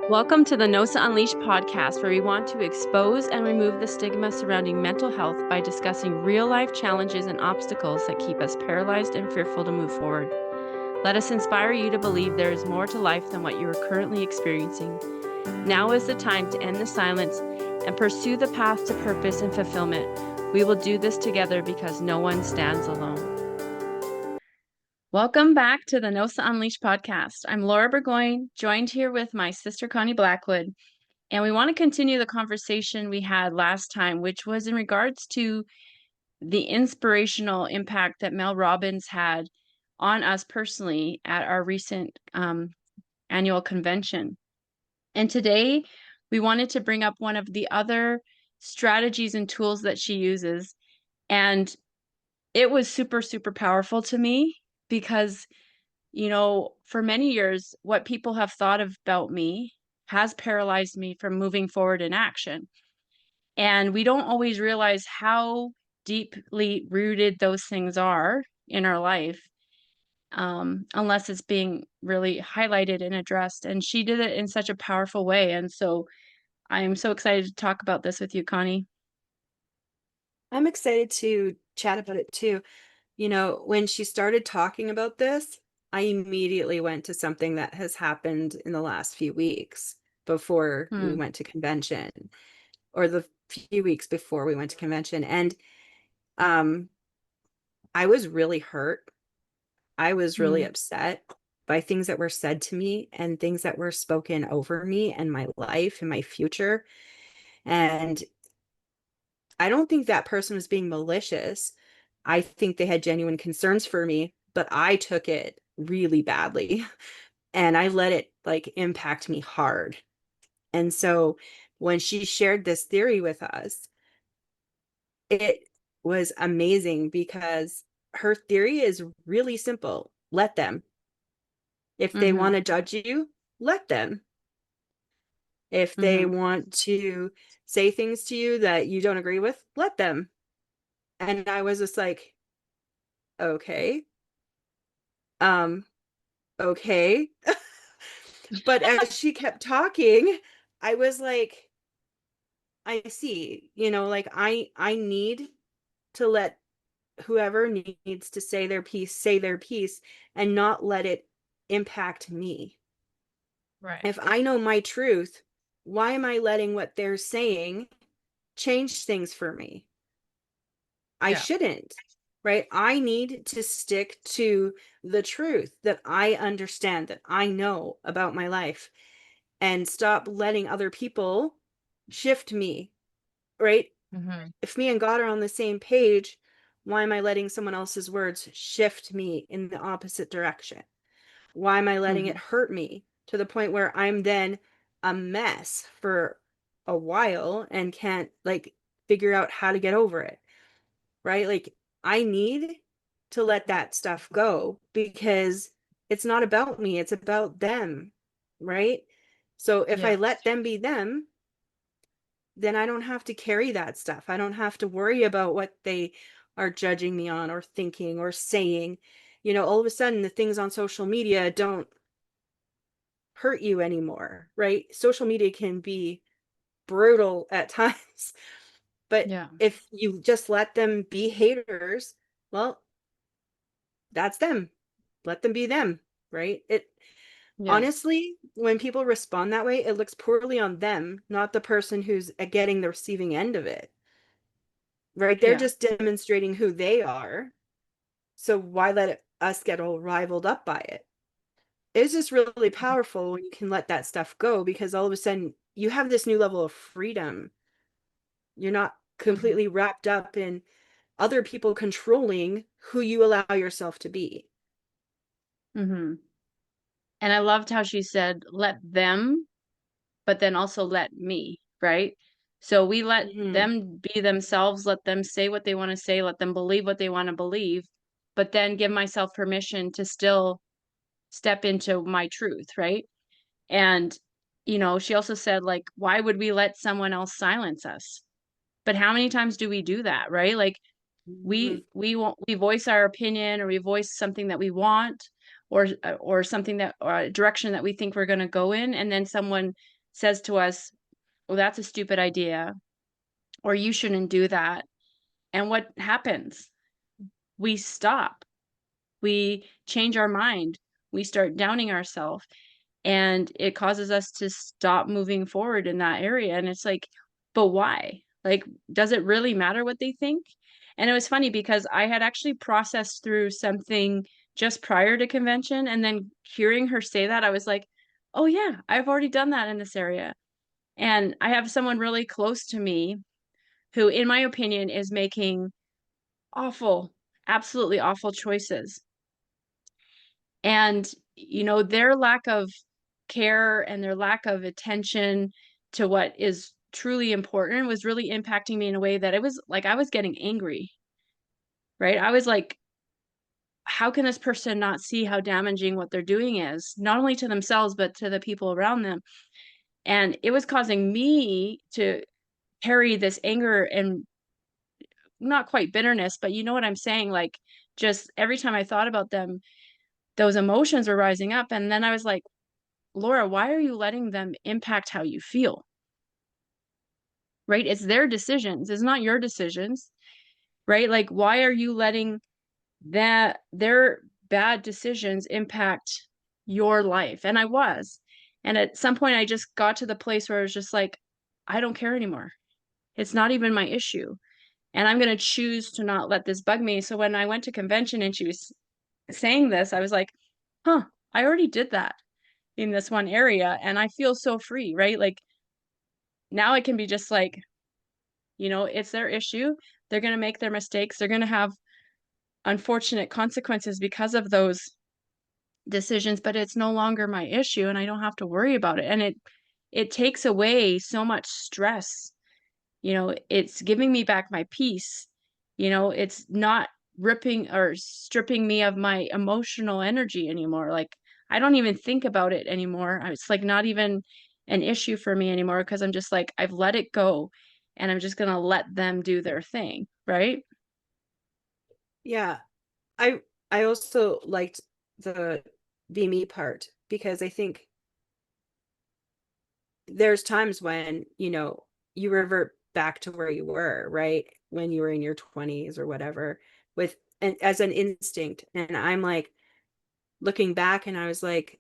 Welcome to the NOSA Unleashed podcast, where we want to expose and remove the stigma surrounding mental health by discussing real-life challenges and obstacles that keep us paralyzed and fearful to move forward. Let us inspire you to believe there is more to life than what you are currently experiencing. Now is the time to end the silence and pursue the path to purpose and fulfillment. We will do this together because no one stands alone. Welcome back to the NOSA Unleashed podcast. I'm Laura Burgoyne, joined here with my sister Connie Blackwood, and we want to continue the conversation we had last time, which was in regards to the inspirational impact that Mel Robbins had on us personally at our recent annual convention. And today we wanted to bring up one of the other strategies and tools that she uses. And it was super, super powerful to me because, for many years, what people have thought about me has paralyzed me from moving forward in action. And we don't always realize how deeply rooted those things are in our life, unless it's being really highlighted and addressed. And she did it in such a powerful way. And so I'm so excited to talk about this with you, Connie. I'm excited to chat about it too. When she started talking about this, I immediately went to something that has happened in the last few weeks before we Hmm. went to convention, or the few weeks before we went to convention. And um, I was really hurt. I was really Hmm. upset by things that were said to me and things that were spoken over me and my life and my future. And I don't think that person was being malicious. I think they had genuine concerns for me, but I took it really badly and I let it impact me hard. And so when she shared this theory with us, it was amazing because her theory is really simple. Let them. If they Hmm. want to judge you, let them. If they Hmm. want to say things to you that you don't agree with, let them. And I was just like, okay. Um, okay. But as she kept talking, I was like, I see, I need to let whoever needs to say their piece and not let it impact me. Right. If I know my truth, why am I letting what they're saying change things for me? I Yeah. shouldn't, right? I need to stick to the truth that I understand, that I know about my life, and stop letting other people shift me, right? Hmm. If me and God are on the same page, why am I letting someone else's words shift me in the opposite direction? Why am I letting it Hmm. hurt me to the point where I'm then a mess for a while and can't figure out how to get over it? Right? I need to let that stuff go because it's not about me, it's about them, right? So if I Yeah. let them be them, then I don't have to carry that stuff. I don't have to worry about what they are judging me on or thinking or saying. All of a sudden the things on social media don't hurt you anymore, right? Social media can be brutal at times, but Yeah. if you just let them be haters, well, that's them. Let them be them, right? It Yeah. honestly, when people respond that way, it looks poorly on them, not the person who's getting the receiving end of it, right? They're Yeah. just demonstrating who they are. So why us get all rivaled up by it? It's just really powerful when you can let that stuff go because all of a sudden you have this new level of freedom. You're not Hmm. completely wrapped up in other people controlling who you allow yourself to be. Hmm. And I loved how she said, let them, but then also let me, right? So we let Hmm. them be themselves, let them say what they want to say, let them believe what they want to believe, but then give myself permission to still step into my truth, right? And, she also said, like, why would we let someone else silence us? But how many times do we do that, right? Like, Hmm. we voice our opinion, or we voice something that we want, or something that, or a direction that we think we're going to go in, and then someone says to us, "Oh, that's a stupid idea," or "You shouldn't do that." And what happens? We stop. We change our mind. We start downing ourselves, and it causes us to stop moving forward in that area. And it's like, but why? Like, does it really matter what they think? And it was funny because I had actually processed through something just prior to convention, and then hearing her say that, I was like, oh yeah, I've already done that in this area. And I have someone really close to me who, in my opinion, is making awful, absolutely awful choices. And, their lack of care and their lack of attention to what is truly important was really impacting me in a way that it was like I was getting angry, right? I was like, how can this person not see how damaging what they're doing is, not only to themselves, but to the people around them? And it was causing me to carry this anger and not quite bitterness, but you know what I'm saying? Like, just every time I thought about them, those emotions were rising up. And then I was like, Laura, why are you letting them impact how you feel? Right? It's their decisions. It's not your decisions, right? Like, why are you letting their bad decisions impact your life? And I was. And at some point I just got to the place where I was just like, I don't care anymore. It's not even my issue. And I'm going to choose to not let this bug me. So when I went to convention and she was saying this, I was like, huh, I already did that in this one area and I feel so free, right? Like, now it can be just like, it's their issue. They're going to make their mistakes. They're going to have unfortunate consequences because of those decisions, but it's no longer my issue and I don't have to worry about it. And it takes away so much stress. It's giving me back my peace. It's not ripping or stripping me of my emotional energy anymore. Like, I don't even think about it anymore. It's like not even an issue for me anymore because I'm just like, I've let it go and I'm just going to let them do their thing. Right. Yeah. I also liked the be me part because I think there's times when, you revert back to where you were, right? When you were in your 20s or whatever, with and as an instinct. And I'm like looking back and I was like,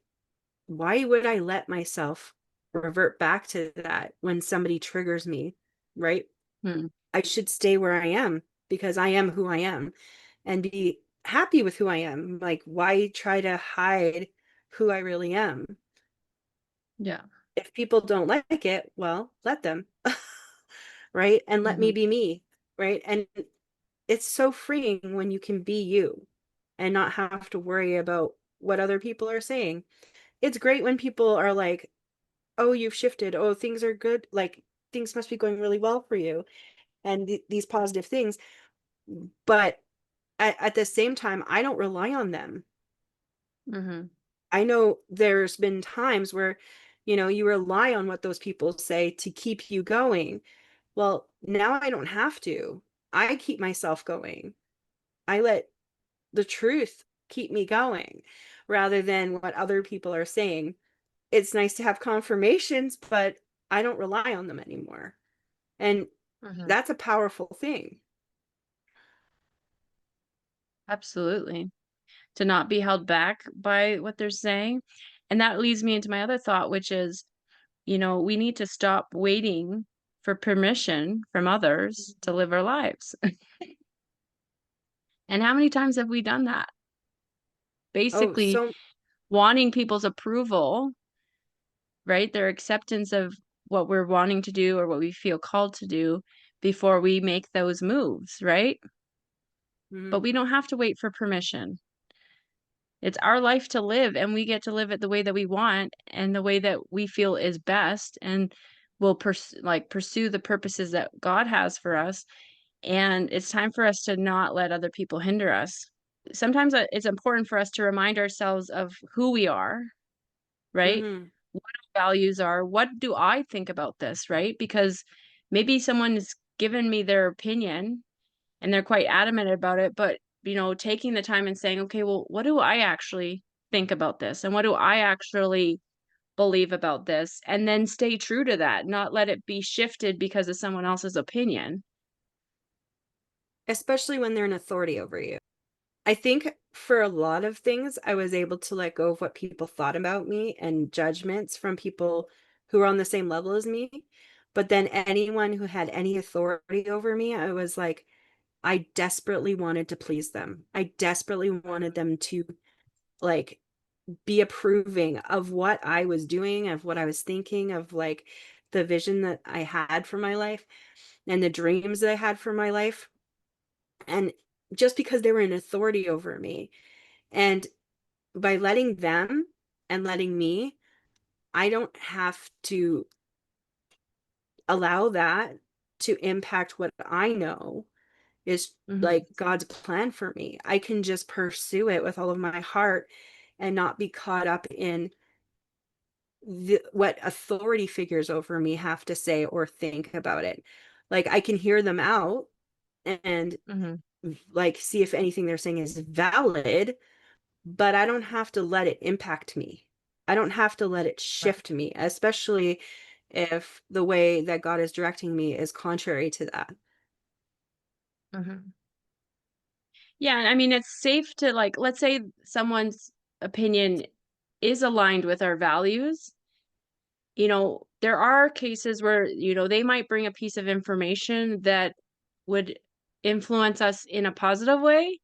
why would I let myself revert back to that when somebody triggers me, right? Hmm. I should stay where I am because I am who I am and be happy with who I am. Like, why try to hide who I really am? Yeah. If people don't like it, well, let them, right? And let me Hmm. be me, right? And it's so freeing when you can be you and not have to worry about what other people are saying. It's great when people are like, oh, you've shifted. Oh, things are good. Like, things must be going really well for you. And these positive things. But at the same time, I don't rely on them. Hmm. I know there's been times where, you rely on what those people say to keep you going. Well, now I don't have to. I keep myself going. I let the truth keep me going rather than what other people are saying. It's nice to have confirmations, but I don't rely on them anymore. And Hmm. that's a powerful thing. Absolutely. To not be held back by what they're saying. And that leads me into my other thought, which is, we need to stop waiting for permission from others to live our lives. And how many times have we done that? Oh, Basically, so wanting people's approval, right? Their acceptance of what we're wanting to do or what we feel called to do before we make those moves, right? But mhm. we don't have to wait for permission. It's our life to live, and we get to live it the way that we want and the way that we feel is best, and we'll pursue the purposes that God has for us. And it's time for us to not let other people hinder us. Sometimes it's important for us to remind ourselves of who we are, right? Mhm. What our values are. What do I think about this, right? Because maybe someone's given me their opinion and they're quite adamant about it, but taking the time and saying, okay, well, what do I actually think about this? And what do I actually believe about this, and then stay true to that, not let it be shifted because of someone else's opinion. Especially when they're an authority over you. I think for a lot of things, I was able to let go of what people thought about me and judgments from people who were on the same level as me. But then anyone who had any authority over me, I was like, I desperately wanted to please them. I desperately wanted them to like be approving of what I was doing, of what I was thinking, of like the vision that I had for my life and the dreams that I had for my life. And just because they were an authority over me. And by letting them and letting me, I don't have to allow that to impact what I know is Mhm, like God's plan for me. I can just pursue it with all of my heart and not be caught up in what authority figures over me have to say or think about it. Like I can hear them out and mhm, like see if anything they're saying is valid, but I don't have to let it impact me. I don't have to let it right, shift me, especially if the way that God is directing me is contrary to that. mhm. Yeah, I mean, it's safe to, like, let's say someone's opinion is aligned with our values. There are cases where, they might bring a piece of information that would influence us in a positive way,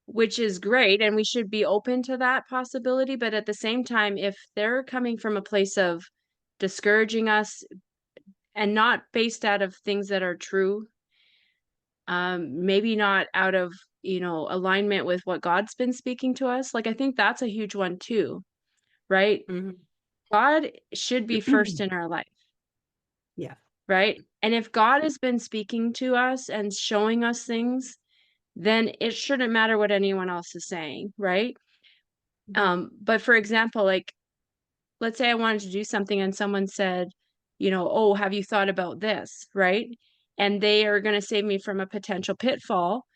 which is great, and we should be open to that possibility. But at the same time, if they're coming from a place of discouraging us and not based out of things that are true, maybe not out of, alignment with what God's been speaking to us, like, I think that's a huge one too, right? Mhm. God should be first in our life. Yeah. Right? And if God has been speaking to us and showing us things, then it shouldn't matter what anyone else is saying, right? Mhm. But for example, like, let's say I wanted to do something and someone said, "Oh, have you thought about this?" Right? And they are going to save me from a potential pitfall.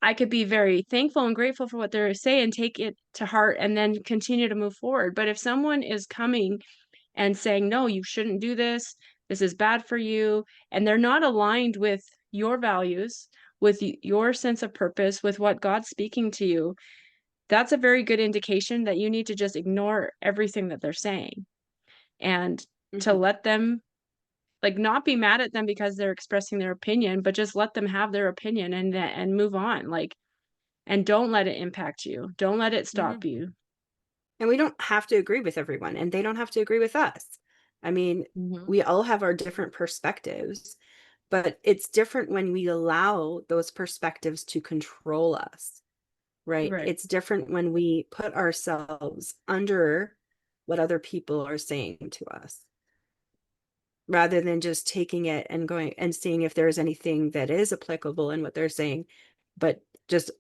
I could be very thankful and grateful for what they're saying, take it to heart, and then continue to move forward. But if someone is coming and saying, "No, you shouldn't do this. This is bad for you." And they're not aligned with your values, with your sense of purpose, with what God's speaking to you. That's a very good indication that you need to just ignore everything that they're saying and to Mhm. let them, like, not be mad at them because they're expressing their opinion, but just let them have their opinion and move on. Like, and don't let it impact you. Don't let it stop Mhm. you. And we don't have to agree with everyone, and they don't have to agree with us. I mean, Mhm. we all have our different perspectives, but it's different when we allow those perspectives to control us, right? Right. It's different when we put ourselves under what other people are saying to us rather than just taking it and going and seeing if there's anything that is applicable in what they're saying, but just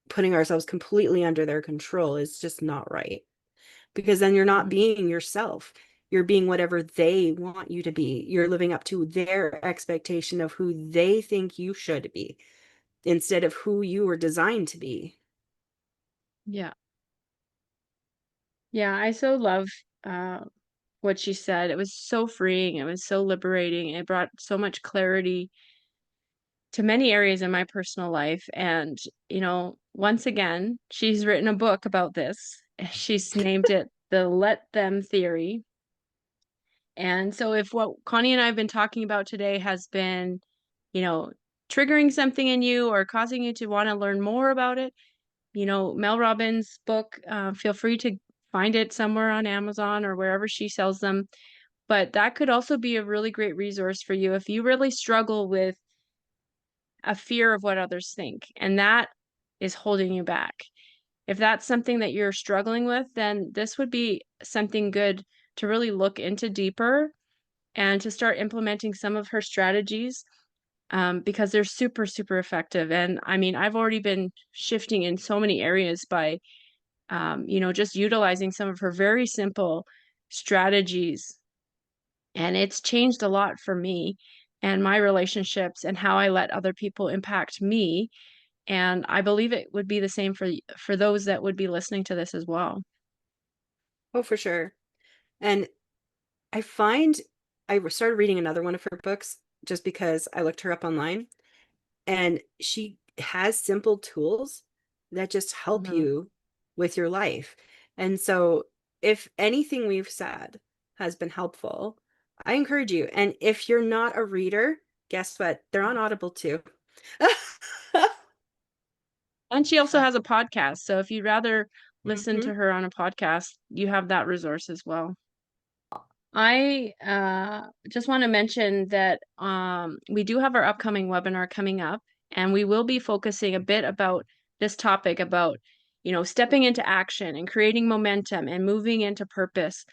putting ourselves completely under their control is just not right. Because then you're not Mhm. being yourself. You're being whatever they want you to be. You're living up to their expectation of who they think you should be instead of who you were designed to be. Yeah. Yeah, I so love, uh, what she said. It was so freeing, it was so liberating, it brought so much clarity to many areas in my personal life, and, once again, she's written a book about this. She's named it The Let Them Theory, and so if what Connie and I have been talking about today has been, you know, triggering something in you or causing you to wanna learn more about it, Mel Robbins' book, feel free to find it somewhere on Amazon or wherever she sells them. But that could also be a really great resource for you if you really struggle with a fear of what others think, and that is holding you back. If that's something that you're struggling with, then this would be something good to really look into deeper and to start implementing some of her strategies, because they're super, super effective. And I mean, I've already been shifting in so many areas by just utilizing some of her very simple strategies. And it's changed a lot for me and my relationships and how I let other people impact me. And I believe it would be the same for those that would be listening to this as well. Oh, for sure. And I find I started reading another one of her books just because I looked her up online, and she has simple tools that just help Mhm. you with your life. And so, if anything we've said has been helpful, I encourage you. And if you're not a reader, guess what? They're on Audible too. And she also has a podcast, so if you'd rather listen Mhm. to her on a podcast, you have that resource as well. I just want to mention that we do have our upcoming webinar coming up, and we will be focusing a bit about this topic about, stepping into action and creating momentum and moving into purpose.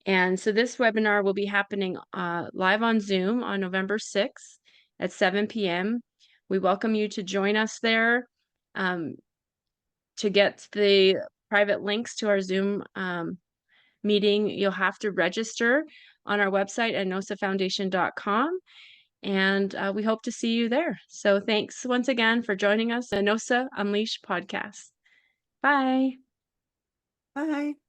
And so this webinar will be happening live on Zoom on November 6th at 7 p.m. We welcome you to join us there. To get the private links to our Zoom meeting, you'll have to register on our website at nosafoundation.com. And we hope to see you there. So thanks once again for joining us, the NOSA Unleashed podcast. Bye. Bye.